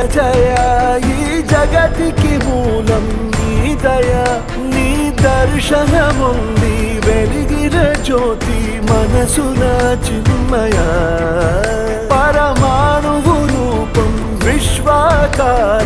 జయ ఈ జగతికి మూలం నీ దయ నీ దర్శనముంది వెలిగిన జ్యోతి మనసున చిన్మయ పరమాణువు రూపం విశ్వాకార